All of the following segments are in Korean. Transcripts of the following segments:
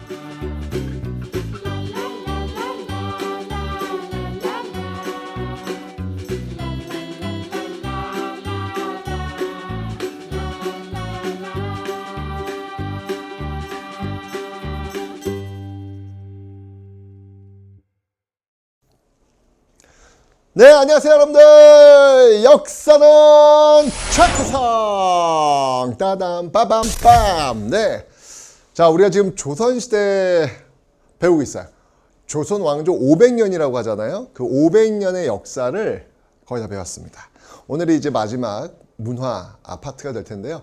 네, 안녕하세요 여러분들. 역사는 최구성 따담 빠밤빰. 네, 자, 우리가 지금 조선시대 배우고 있어요. 조선 왕조 500년이라고 하잖아요. 그 500년의 역사를 거의 다 배웠습니다. 오늘이 이제 마지막 문화 파트가 될 텐데요.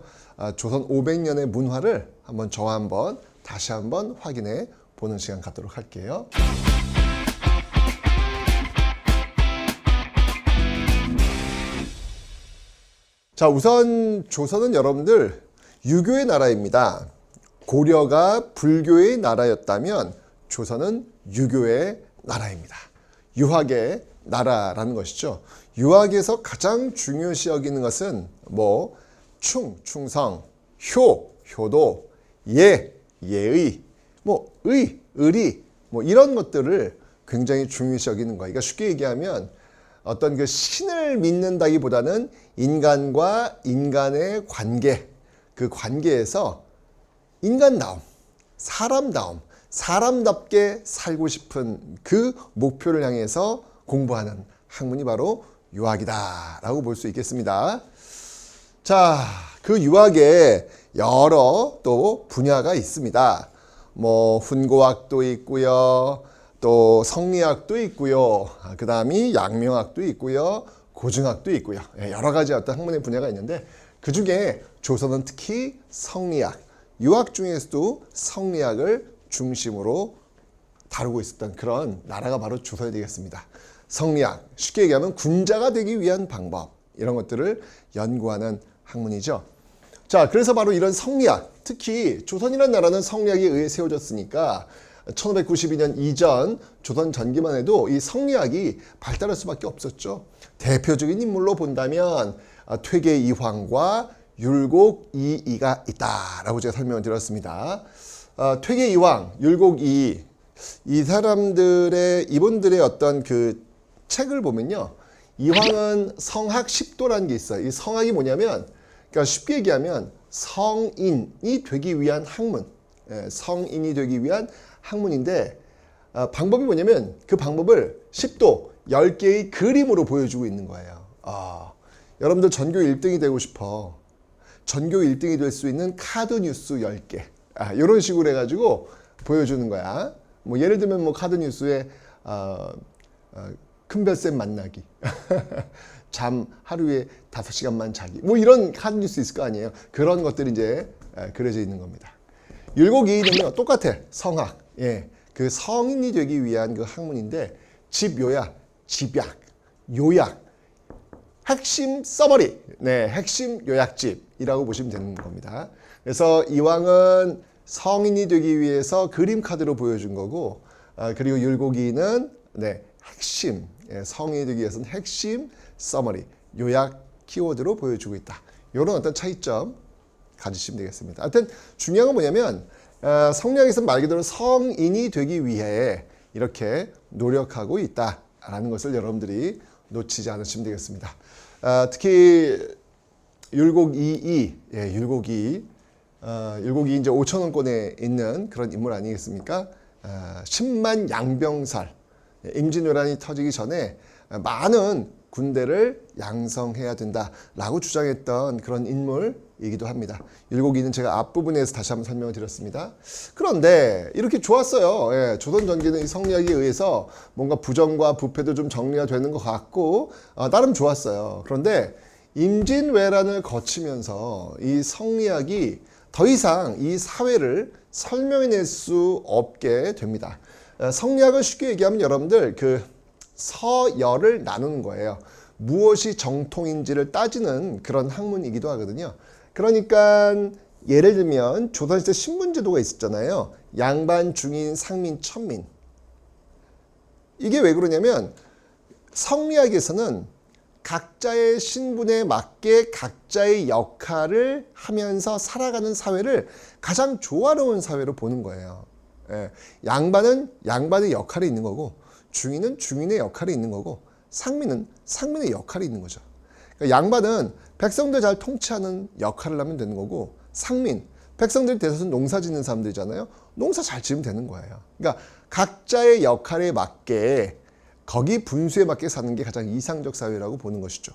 조선 500년의 문화를 저와 한번 다시 한번 확인해 보는 시간 갖도록 할게요. 자, 우선 조선은 여러분들 유교의 나라입니다. 고려가 불교의 나라였다면 조선은 유교의 나라입니다. 유학의 나라라는 것이죠. 유학에서 가장 중요시 여기는 것은 충성, 효도, 예의, 의리, 이런 것들을 굉장히 중요시 여기는 거예요. 그러니까 쉽게 얘기하면 어떤 그 신을 믿는다기보다는 인간과 인간의 관계, 그 관계에서 인간다움, 사람답게 살고 싶은 그 목표를 향해서 공부하는 학문이 바로 유학이다라고 볼 수 있겠습니다. 자, 그 유학에 여러 또 분야가 있습니다. 훈고학도 있고요. 또 성리학도 있고요. 그 다음이 양명학도 있고요. 고증학도 있고요. 여러 가지 어떤 학문의 분야가 있는데 그 중에 조선은 특히 성리학, 유학 중에서도 성리학을 중심으로 다루고 있었던 그런 나라가 바로 조선이 되겠습니다. 성리학, 쉽게 얘기하면 군자가 되기 위한 방법, 이런 것들을 연구하는 학문이죠. 자, 그래서 바로 이런 성리학, 특히 조선이라는 나라는 성리학에 의해 세워졌으니까 1592년 이전 조선 전기만 해도 이 성리학이 발달할 수밖에 없었죠. 대표적인 인물로 본다면 퇴계 이황과 율곡 이이가 있다라고 제가 설명을 드렸습니다. 퇴계 이황, 율곡 이이, 이분들의 어떤 그 책을 보면요, 이황은 성학 10도라는 게 있어요. 이 성학이 뭐냐면, 그러니까 쉽게 얘기하면 성인이 되기 위한 학문, 성인이 되기 위한 학문인데, 방법이 뭐냐면 그 방법을 10도, 10개의 그림으로 보여주고 있는 거예요. 여러분들 전교 1등이 되고 싶어. 전교 1등이 될 수 있는 카드 뉴스 10개. 이런 식으로 해가지고 보여주는 거야. 예를 들면 카드 뉴스에 큰별쌤 만나기. 잠 하루에 5시간만 자기. 이런 카드 뉴스 있을 거 아니에요. 그런 것들이 이제 그려져 있는 겁니다. 율곡이는요, 똑같아. 성학. 그 성인이 되기 위한 그 학문인데, 집요약, 집약, 요약, 핵심 서머리, 핵심 요약집이라고 보시면 되는 겁니다. 그래서 이왕은 성인이 되기 위해서 그림 카드로 보여준 거고, 그리고 율곡이는 핵심, 성인이 되기 위해서는 핵심 서머리, 요약 키워드로 보여주고 있다. 이런 어떤 차이점 가지시면 되겠습니다. 하여튼 중요한 건 뭐냐면, 성리학에서는 말 그대로 성인이 되기 위해 이렇게 노력하고 있다라는 것을 여러분들이 놓치지 않으시면 되겠습니다. 특히 율곡이, 율곡이 이제 5,000원권에 있는 그런 인물 아니겠습니까? 10만 양병설, 임진왜란이 터지기 전에 많은 군대를 양성해야 된다라고 주장했던 그런 인물이기도 합니다. 율곡이는 제가 앞부분에서 다시 한번 설명을 드렸습니다. 그런데 이렇게 좋았어요. 조선 전기는 이 성리학에 의해서 뭔가 부정과 부패도 좀 정리가 되는 것 같고 나름 좋았어요. 그런데 임진왜란을 거치면서 이 성리학이 더 이상 이 사회를 설명해낼 수 없게 됩니다. 성리학을 쉽게 얘기하면 여러분들 그 서열을 나누는 거예요. 무엇이 정통인지를 따지는 그런 학문이기도 하거든요. 그러니까 예를 들면 조선시대 신분제도가 있었잖아요. 양반, 중인, 상민, 천민. 이게 왜 그러냐면 성리학에서는 각자의 신분에 맞게 각자의 역할을 하면서 살아가는 사회를 가장 조화로운 사회로 보는 거예요. 예. 양반은 양반의 역할이 있는 거고, 중인은 중인의 역할이 있는 거고, 상민은 상민의 역할이 있는 거죠. 그러니까 양반은 백성들 잘 통치하는 역할을 하면 되는 거고, 상민, 백성들이 대부분 농사 짓는 사람들이잖아요. 농사 잘 지으면 되는 거예요. 그러니까 각자의 역할에 맞게, 거기 분수에 맞게 사는 게 가장 이상적 사회라고 보는 것이죠.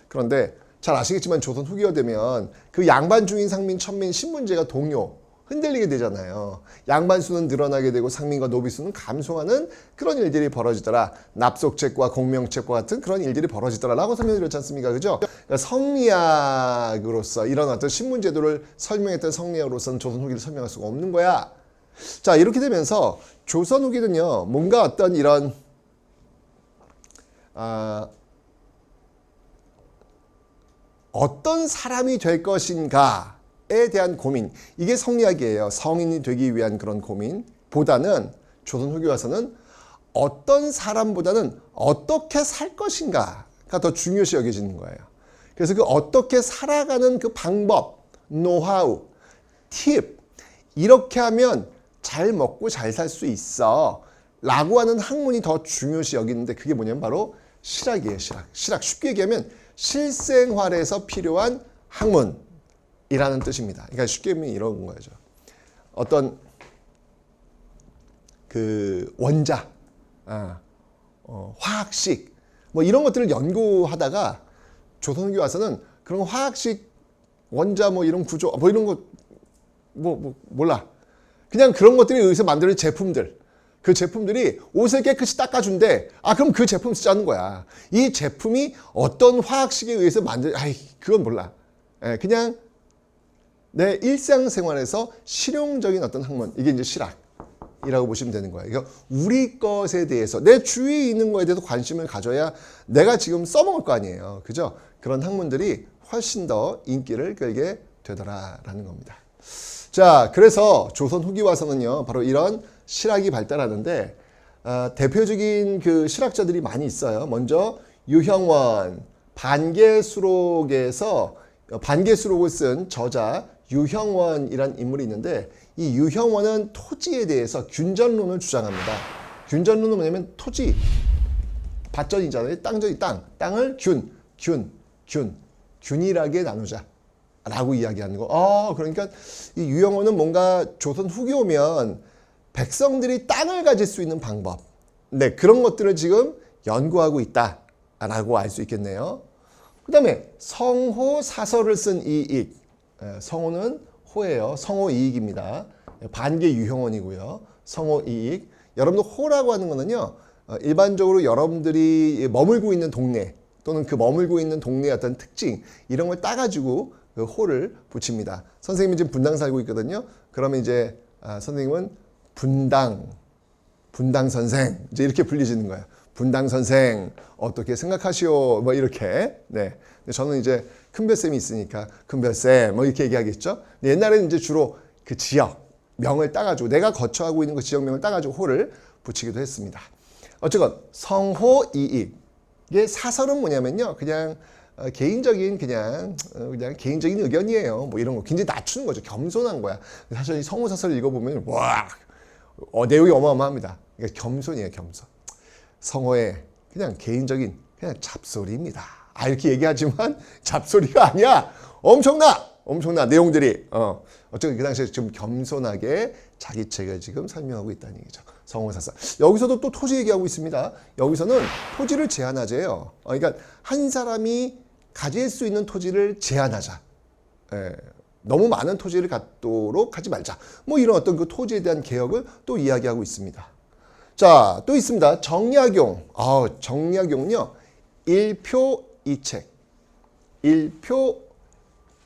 그런데 잘 아시겠지만 조선 후기가 되면 그 양반, 중인, 상민, 천민, 신분제가 동요, 흔들리게 되잖아요. 양반 수는 늘어나게 되고 상민과 노비 수는 감소하는 그런 일들이 벌어지더라. 납속책과 공명책과 같은 그런 일들이 벌어지더라라고 설명드렸지 않습니까? 그죠? 그러니까 성리학으로서 이런 어떤 신분제도를 설명했던 성리학으로서는 조선 후기를 설명할 수가 없는 거야. 자, 이렇게 되면서 조선 후기는요, 뭔가 어떤 이런 어떤 사람이 될 것인가에 대한 고민, 이게 성리학이에요. 성인이 되기 위한 그런 고민보다는 조선 후기 와서는 어떤 사람보다는 어떻게 살 것인가가 더 중요시 여겨지는 거예요. 그래서 그 어떻게 살아가는 그 방법, 노하우, 팁, 이렇게 하면 잘 먹고 잘 살 수 있어 라고 하는 학문이 더 중요시 여기는데, 그게 뭐냐면 바로 실학이에요. 실학. 쉽게 얘기하면 실생활에서 필요한 학문이라는 뜻입니다. 그러니까 쉽게 얘기하면 이런 거죠. 어떤 그 원자, 화학식, 뭐 이런 것들을 연구하다가 조선후기 와서는 그런 화학식, 원자 뭐 이런 구조, 뭐 이런 거 몰라. 그냥 그런 것들이 여기서 만드는 제품들, 그 제품들이 옷을 깨끗이 닦아준대. 그럼 그 제품 쓰자는 거야. 이 제품이 어떤 화학식에 의해서 그건 몰라. 그냥 내 일상생활에서 실용적인 어떤 학문, 이게 이제 실학이라고 보시면 되는 거예요. 그러니까 우리 것에 대해서, 내 주위에 있는 거에 대해서 관심을 가져야 내가 지금 써먹을 거 아니에요. 그죠? 그런 학문들이 훨씬 더 인기를 끌게 되더라라는 겁니다. 자, 그래서 조선 후기 와서는요, 바로 이런 실학이 발달하는데, 대표적인 그 실학자들이 많이 있어요. 먼저 유형원, 반개수록에서 반개수록을 쓴 저자 유형원이란 인물이 있는데, 이 유형원은 토지에 대해서 균전론을 주장합니다. 균전론은 뭐냐면 토지, 밭전이잖아요. 땅을 균일하게 나누자 라고 이야기하는 거. 그러니까 이 유형원은 뭔가 조선 후기 오면 백성들이 땅을 가질 수 있는 방법, 네, 그런 것들을 지금 연구하고 있다라고 알 수 있겠네요. 그 다음에 성호 사설을 쓴 이익, 성호는 호예요. 성호 이익입니다. 반개 유형원이고요. 성호 이익. 여러분들 호라고 하는 거는요, 일반적으로 여러분들이 머물고 있는 동네 또는 그 머물고 있는 동네의 어떤 특징, 이런 걸 따가지고 그 호를 붙입니다. 선생님이 지금 분당 살고 있거든요. 그러면 이제 선생님은 분당 선생, 이제 이렇게 불리시는 거예요. 분당 선생 어떻게 생각하시오? 뭐 이렇게. 네. 근데 저는 이제 큰별쌤이 있으니까 큰별쌤 뭐 이렇게 얘기하겠죠. 근데 옛날에는 이제 주로 그 지역 명을 따가지고, 내가 거처하고 있는 그 지역명을 따가지고 호를 붙이기도 했습니다. 어쨌건 성호이익. 이게 사설은 뭐냐면요, 그냥 개인적인 개인적인 의견이에요. 뭐 이런 거 굉장히 낮추는 거죠. 겸손한 거야. 사실 이 성호 사설을 읽어보면 내용이 어마어마합니다. 그러니까 겸손이에요, 겸손. 성호의 그냥 개인적인 그냥 잡소리입니다. 이렇게 얘기하지만 잡소리가 아니야. 엄청나 내용들이. 어쨌든 그 당시에 좀 겸손하게 자기 책을 지금 설명하고 있다는 얘기죠. 성호사설. 여기서도 또 토지 얘기하고 있습니다. 여기서는 토지를 제한하재요. 그러니까 한 사람이 가질 수 있는 토지를 제한하자. 너무 많은 토지를 갖도록 하지 말자. 뭐 이런 어떤 그 토지에 대한 개혁을 또 이야기하고 있습니다. 자, 또 있습니다. 정약용. 정약용은요, 일표이책.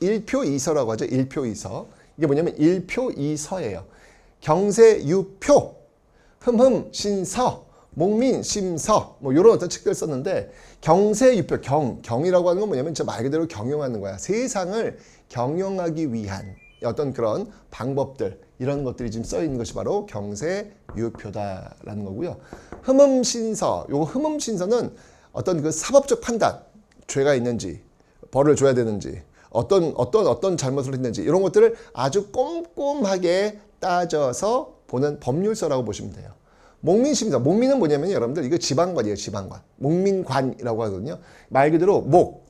일표이서라고 하죠. 일표이서. 이게 뭐냐면 일표이서예요. 경세유표, 흠흠신서, 목민심서, 뭐 이런 어떤 책들을 썼는데, 경세유표, 경이라고 하는 건 뭐냐면 진짜 말 그대로 경영하는 거야. 세상을 경영하기 위한 어떤 그런 방법들, 이런 것들이 지금 써 있는 것이 바로 경세유표다라는 거고요. 흠흠신서, 요거 흠흠신서는 어떤 그 사법적 판단, 죄가 있는지, 벌을 줘야 되는지, 어떤 잘못을 했는지, 이런 것들을 아주 꼼꼼하게 따져서 보는 법률서라고 보시면 돼요. 목민시입니다. 목민은 뭐냐면 여러분들 이거 지방관이에요. 지방관. 목민관이라고 하거든요. 말 그대로 목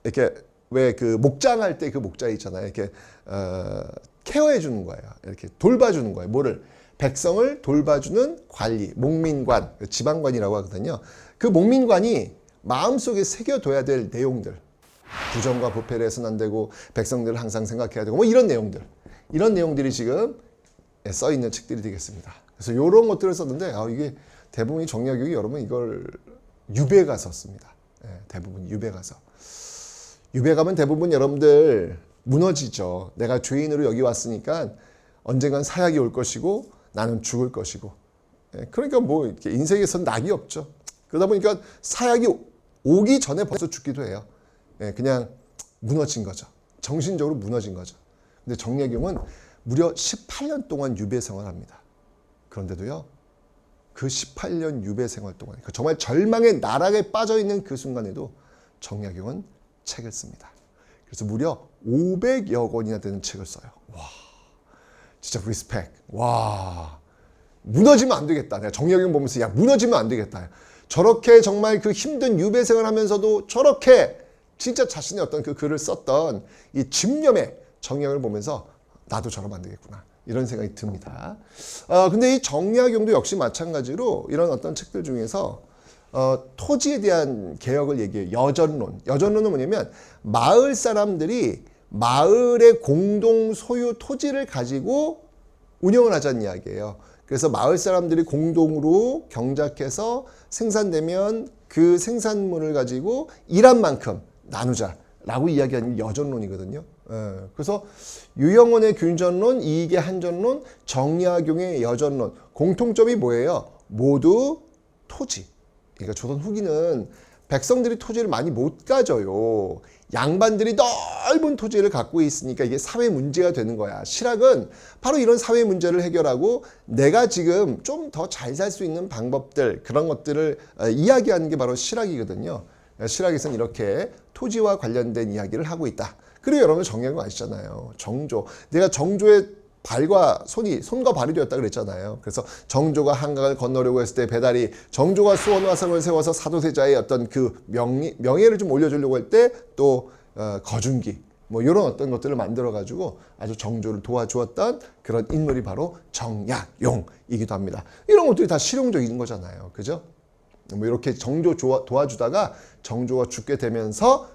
이렇게 왜 그 목장할 때 그 목자 있잖아요. 이렇게 케어해 주는 거예요. 이렇게 돌봐주는 거예요. 뭐를? 백성을 돌봐주는 관리, 목민관, 지방관이라고 하거든요. 그 목민관이 마음속에 새겨둬야 될 내용들, 부정과 부패를 해서는 안 되고 백성들을 항상 생각해야 되고 뭐 이런 내용들이 지금 써 있는 책들이 되겠습니다. 그래서 이런 것들을 썼는데 이게 대부분이 정약용이 여러분 이걸 유배가 썼습니다. 대부분 유배가서. 유배가면 대부분 여러분들 무너지죠. 내가 죄인으로 여기 왔으니까 언젠간 사약이 올 것이고 나는 죽을 것이고. 그러니까 뭐 이렇게 인생에선 낙이 없죠. 그러다 보니까 사약이 오기 전에 벌써 죽기도 해요. 그냥 무너진 거죠. 정신적으로 무너진 거죠. 근데 정약용은 무려 18년 동안 유배 생활합니다. 그런데도요, 그 18년 유배 생활 동안 정말 절망의 나락에 빠져 있는 그 순간에도 정약용은 책을 씁니다. 그래서 무려 500여 권이나 되는 책을 써요. 와, 진짜 리스펙. 와, 무너지면 안 되겠다. 내가 정약용 보면서 야, 무너지면 안 되겠다. 저렇게 정말 그 힘든 유배 생활을 하면서도 저렇게 진짜 자신의 어떤 그 글을 썼던 이 집념의 정약을 보면서 나도 저러면 안 되겠구나. 이런 생각이 듭니다. 근데 이 정약용도 역시 마찬가지로 이런 어떤 책들 중에서 토지에 대한 개혁을 얘기해요. 여전론. 여전론은 뭐냐면 마을 사람들이 마을의 공동 소유 토지를 가지고 운영을 하자는 이야기예요. 그래서 마을 사람들이 공동으로 경작해서 생산되면 그 생산물을 가지고 일한 만큼 나누자라고 이야기하는 여전론이거든요. 그래서 유영원의 균전론, 이익의 한전론, 정약용의 여전론 공통점이 뭐예요? 모두 토지. 그러니까 조선 후기는 백성들이 토지를 많이 못 가져요. 양반들이 넓은 토지를 갖고 있으니까 이게 사회 문제가 되는 거야. 실학은 바로 이런 사회 문제를 해결하고 내가 지금 좀 더 잘 살 수 있는 방법들, 그런 것들을 이야기하는 게 바로 실학이거든요. 실학에서는 이렇게 토지와 관련된 이야기를 하고 있다. 그리고 여러분 정약용 아시잖아요. 정조. 내가 정조의 손과 발이 되었다 그랬잖아요. 그래서 정조가 한강을 건너려고 했을 때 배달이 정조가 수원화성을 세워서 사도세자의 어떤 그 명예를 좀 올려주려고 할 때 또 거중기 뭐 이런 어떤 것들을 만들어 가지고 아주 정조를 도와주었던 그런 인물이 바로 정약용이기도 합니다. 이런 것들이 다 실용적인 거잖아요. 그죠? 뭐 이렇게 정조 도와주다가 정조가 죽게 되면서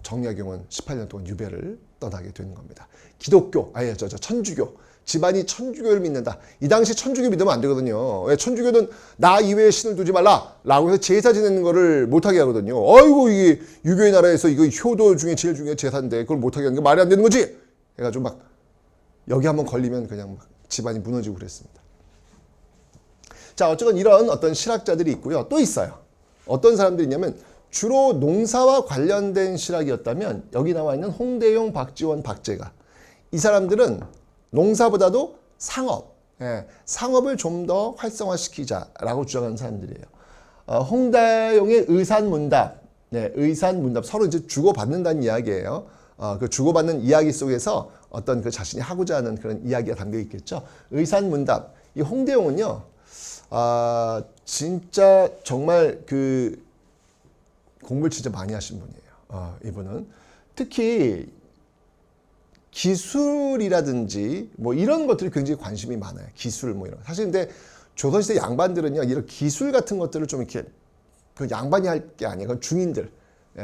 정약용은 18년 동안 유배를 떠나게 되는 겁니다. 기독교, 천주교. 집안이 천주교를 믿는다. 이 당시 천주교 믿으면 안 되거든요. 왜? 천주교는 나 이외에 신을 두지 말라 라고 해서 제사 지내는 거를 못하게 하거든요. 아이고 이게 유교의 나라에서 이거 효도 중에 제일 중요한 제사인데 그걸 못하게 하는 게 말이 안 되는 거지? 해가지고 막 여기 한번 걸리면 그냥 막 집안이 무너지고 그랬습니다. 자, 어쨌건 이런 어떤 실학자들이 있고요. 또 있어요. 어떤 사람들이 있냐면 주로 농사와 관련된 실학이었다면 여기 나와 있는 홍대용, 박지원, 박재가 이 사람들은 농사보다도 상업을 좀 더 활성화시키자라고 주장하는 사람들이에요. 홍대용의 의산문답, 의산문답 서로 이제 주고받는다는 이야기예요. 그 주고받는 이야기 속에서 어떤 그 자신이 하고자 하는 그런 이야기가 담겨 있겠죠. 의산문답. 이 홍대용은요, 진짜 정말 그 공부를 진짜 많이 하신 분이에요. 이분은 특히 기술이라든지 뭐 이런 것들이 굉장히 관심이 많아요. 기술 뭐 이런. 사실 근데 조선시대 양반들은요, 이런 기술 같은 것들을 좀 이렇게 그 양반이 할 게 아니에요. 그건 중인들,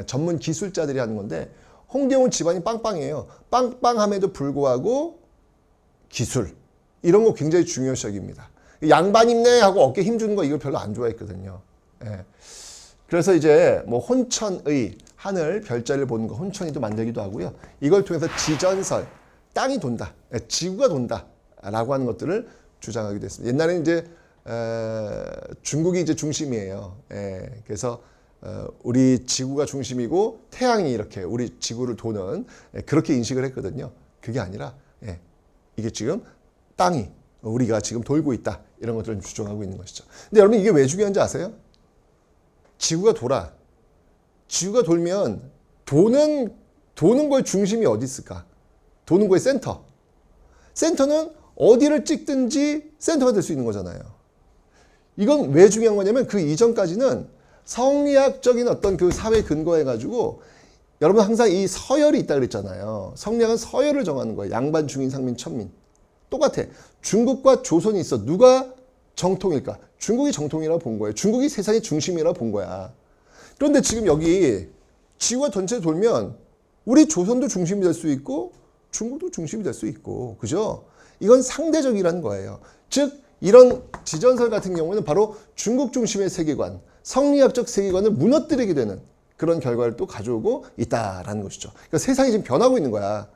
전문 기술자들이 하는 건데 홍대용은 집안이 빵빵해요. 빵빵함에도 불구하고 기술 이런 거 굉장히 중요시 여깁니다. 양반 입네 하고 어깨 힘주는 거 이걸 별로 안 좋아했거든요. 그래서 이제 뭐 혼천의 하늘 별자리를 보는 거 혼천이도 만들기도 하고요. 이걸 통해서 지전설, 땅이 돈다, 지구가 돈다라고 하는 것들을 주장하기도 했습니다. 옛날에는 이제 중국이 이제 중심이에요. 그래서 우리 지구가 중심이고 태양이 이렇게 우리 지구를 도는 그렇게 인식을 했거든요. 그게 아니라 이게 지금 땅이 우리가 지금 돌고 있다 이런 것들을 주장하고 있는 것이죠. 근데 여러분 이게 왜 중요한지 아세요? 지구가 돌아. 지구가 돌면 도는 거의 중심이 어디 있을까? 도는 거의 센터. 센터는 어디를 찍든지 센터가 될 수 있는 거잖아요. 이건 왜 중요한 거냐면 그 이전까지는 성리학적인 어떤 그 사회 근거해가지고 여러분 항상 이 서열이 있다 그랬잖아요. 성리학은 서열을 정하는 거예요. 양반, 중인, 상민, 천민. 똑같아. 중국과 조선이 있어. 누가 정통일까? 중국이 정통이라고 본 거예요. 중국이 세상의 중심이라고 본 거야. 그런데 지금 여기 지구가 전체 돌면 우리 조선도 중심이 될 수 있고 중국도 중심이 될 수 있고, 그죠? 이건 상대적이라는 거예요. 즉 이런 지전설 같은 경우는 바로 중국 중심의 세계관, 성리학적 세계관을 무너뜨리게 되는 그런 결과를 또 가져오고 있다라는 것이죠. 그러니까 세상이 지금 변하고 있는 거야.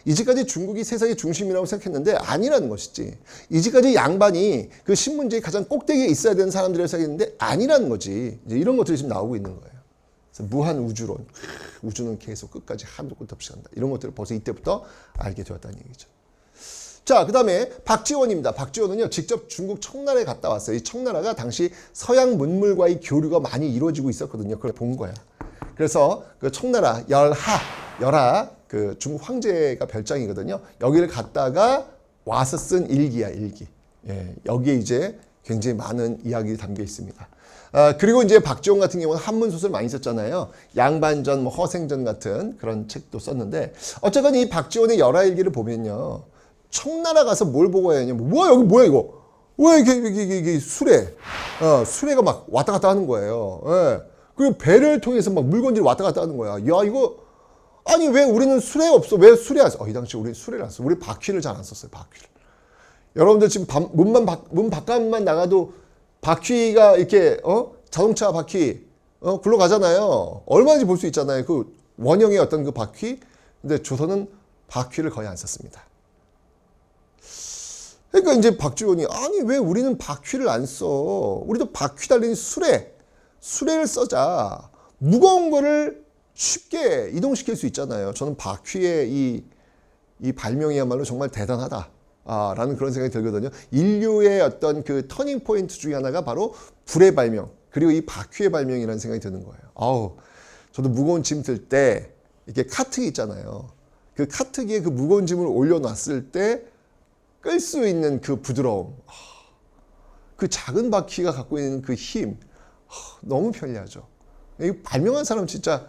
이제까지 중국이 세상의 중심이라고 생각했는데 아니라는 것이지. 이제까지 양반이 그 신문지의 가장 꼭대기에 있어야 되는 사람들이라고 생각했는데 아니라는 거지. 이제 이런 것들이 지금 나오고 있는 거예요. 그래서 무한 우주론, 우주는 계속 끝까지 한도 끝 없이 간다. 이런 것들을 벌써 이때부터 알게 되었다는 얘기죠. 자, 그 다음에 박지원입니다. 박지원은요, 직접 중국 청나라에 갔다 왔어요. 이 청나라가 당시 서양 문물과의 교류가 많이 이루어지고 있었거든요. 그걸 본 거야. 그래서 그 청나라 열하 그 중국 황제가 별장이거든요. 여기를 갔다가 와서 쓴 일기야, 일기. 예, 여기에 이제 굉장히 많은 이야기가 담겨 있습니다. 그리고 이제 박지원 같은 경우는 한문 소설 많이 썼잖아요. 양반전, 뭐 허생전 같은 그런 책도 썼는데, 어쨌건 이 박지원의 열하일기를 보면요, 청나라 가서 뭘 보고 해야 하냐면, 뭐야 여기 뭐야 이거? 왜 이게 수레가 막 왔다 갔다 하는 거예요. 예. 그리고 배를 통해서 막 물건들이 왔다 갔다 하는 거야. 야, 이거 아니 왜 우리는 수레 없어? 왜 수레 안 써? 이 당시 우리 수레를 안 써. 우리 바퀴를 잘 안 썼어요. 바퀴를. 여러분들 지금 문 바깥만 나가도 바퀴가 이렇게 자동차 바퀴 굴러가잖아요. 얼마든지 볼 수 있잖아요. 그 원형의 어떤 그 바퀴. 근데 조선은 바퀴를 거의 안 썼습니다. 그러니까 이제 박지원이 아니 왜 우리는 바퀴를 안 써? 우리도 바퀴 달린 수레를 써자. 무거운 거를 쉽게 이동시킬 수 있잖아요. 저는 바퀴의 이 발명이야말로 정말 대단하다. 라는 그런 생각이 들거든요. 인류의 어떤 그 터닝 포인트 중에 하나가 바로 불의 발명, 그리고 이 바퀴의 발명이라는 생각이 드는 거예요. 저도 무거운 짐 들 때 이렇게 카트기 있잖아요. 그 카트기에 그 무거운 짐을 올려놨을 때 끌 수 있는 그 부드러움, 그 작은 바퀴가 갖고 있는 그 힘, 너무 편리하죠. 이 발명한 사람 진짜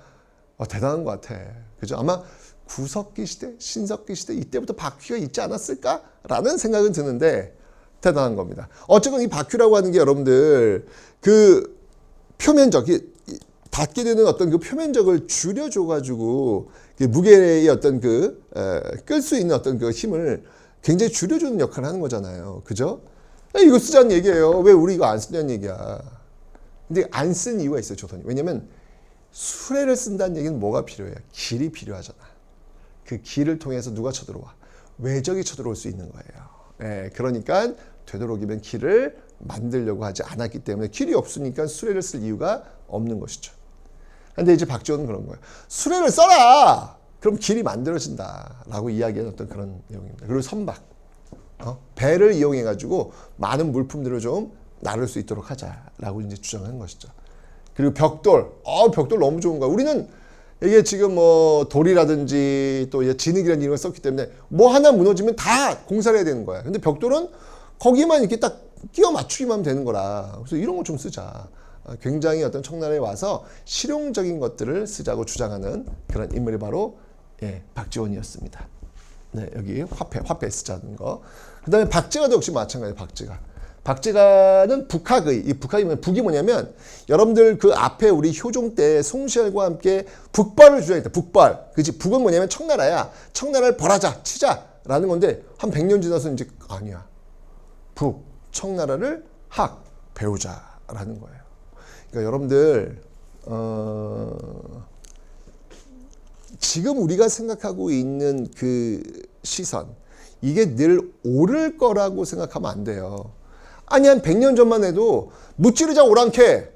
대단한 것 같아. 그죠? 아마 구석기 시대, 신석기 시대 이때부터 바퀴가 있지 않았을까라는 생각은 드는데 대단한 겁니다. 어쨌건 이 바퀴라고 하는 게 여러분들 그 표면적, 닿게 되는 어떤 그 표면적을 줄여줘가지고 무게의 어떤 끌 수 있는 어떤 그 힘을 굉장히 줄여주는 역할을 하는 거잖아요. 그죠? 이거 쓰자는 얘기예요. 왜 우리 이거 안 쓰냐는 얘기야. 근데 안 쓴 이유가 있어요, 조선이. 왜냐면 수레를 쓴다는 얘기는 뭐가 필요해요? 길이 필요하잖아. 그 길을 통해서 누가 쳐들어와? 외적이 쳐들어올 수 있는 거예요. 예, 그러니까 되도록이면 길을 만들려고 하지 않았기 때문에 길이 없으니까 수레를 쓸 이유가 없는 것이죠. 근데 이제 박지원은 그런 거예요. 수레를 써라! 그럼 길이 만들어진다. 라고 이야기한 어떤 그런 내용입니다. 그리고 선박. 배를 이용해가지고 많은 물품들을 좀 나눌 수 있도록 하자라고 이제 주장하는 것이죠. 그리고 벽돌. 벽돌 너무 좋은 거야. 우리는 이게 지금 뭐 돌이라든지 또 진흙이라는 이런 걸 썼기 때문에 뭐 하나 무너지면 다 공사를 해야 되는 거야. 근데 벽돌은 거기만 이렇게 딱 끼워 맞추기만 하면 되는 거라. 그래서 이런 거 좀 쓰자. 굉장히 어떤 청나라에 와서 실용적인 것들을 쓰자고 주장하는 그런 인물이 바로 박지원이었습니다. 네, 여기 화폐 쓰자는 거. 그 다음에 박제가도 역시 마찬가지예요. 박제가는 북학의, 이 북학이 북이 뭐냐면, 여러분들 그 앞에 우리 효종 때 송시열과 함께 북벌을 주장했다. 북벌. 그치? 북은 뭐냐면 청나라야. 청나라를 벌하자, 치자라는 건데, 한 100년 지나서 이제, 아니야. 청나라를 배우자라는 거예요. 그러니까 여러분들, 지금 우리가 생각하고 있는 그 시선, 이게 늘 옳을 거라고 생각하면 안 돼요. 아니, 한 100년 전만 해도 무찌르자 오랑캐,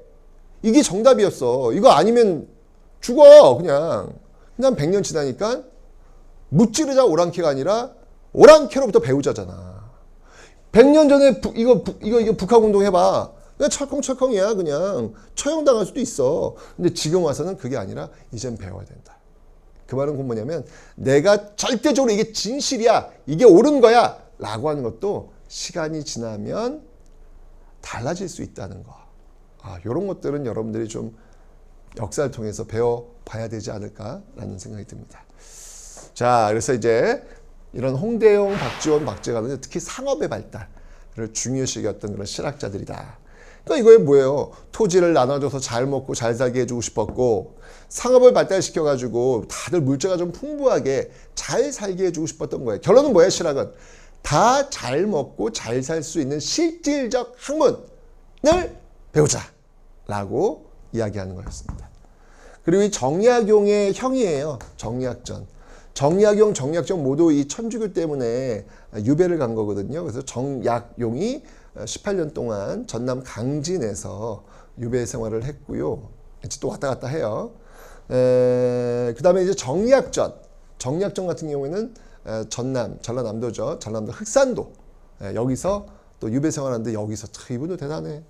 이게 정답이었어. 이거 아니면 죽어, 그냥. 근데 한 100년 지나니까 무찌르자 오랑캐가 아니라 오랑캐로부터 배우자잖아. 100년 전에 이거 북학운동 해봐. 그냥 철컹철컹이야. 그냥 처형당할 수도 있어. 근데 지금 와서는 그게 아니라 이젠 배워야 된다. 그 말은 뭐냐면 내가 절대적으로 이게 진실이야, 이게 옳은 거야 라고 하는 것도 시간이 지나면 달라질 수 있다는 거. 이런 것들은 여러분들이 좀 역사를 통해서 배워봐야 되지 않을까라는 생각이 듭니다. 자, 그래서 이제 이런 홍대용, 박지원, 박재관은 특히 상업의 발달을 중요시 여겼던 그런 실학자들이다. 그러니까 이거에 뭐예요? 토지를 나눠줘서 잘 먹고 잘 살게 해주고 싶었고, 상업을 발달시켜가지고 다들 물자가 좀 풍부하게 잘 살게 해주고 싶었던 거예요. 결론은 뭐예요, 실학은? 다 잘 먹고 잘 살 수 있는 실질적 학문을 배우자라고 이야기하는 거였습니다. 그리고 이 정약용의 형이에요. 정약전. 정약용, 정약전 모두 이 천주교 때문에 유배를 간 거거든요. 그래서 정약용이 18년 동안 전남 강진에서 유배 생활을 했고요. 또 왔다 갔다 해요. 그 다음에 이제 정약전. 정약전 같은 경우에는 전라남도죠. 전라남도 흑산도. 여기서 또 유배 생활하는데 여기서 참 이분도 대단해.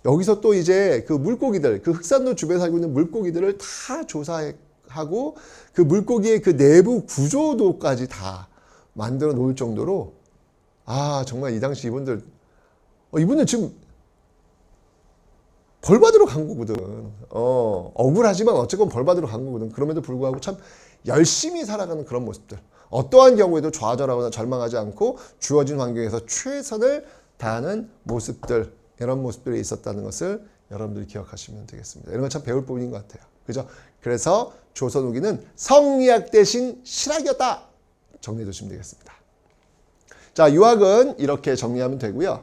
여기서 또 이제 그 물고기들, 그 흑산도 주변에 살고 있는 물고기들을 다 조사하고 그 물고기의 그 내부 구조도까지 다 만들어 놓을 정도로 정말 이 당시 이분들 지금 벌 받으러 간 거거든. 억울하지만 어쨌건 벌 받으러 간 거거든. 그럼에도 불구하고 참 열심히 살아가는 그런 모습들. 어떠한 경우에도 좌절하거나 절망하지 않고 주어진 환경에서 최선을 다하는 모습들, 이런 모습들이 있었다는 것을 여러분들이 기억하시면 되겠습니다. 이런 건 참 배울 부분인 것 같아요. 그죠? 그래서 조선 후기는 성리학 대신 실학이었다. 정리해 두시면 되겠습니다. 자, 유학은 이렇게 정리하면 되고요.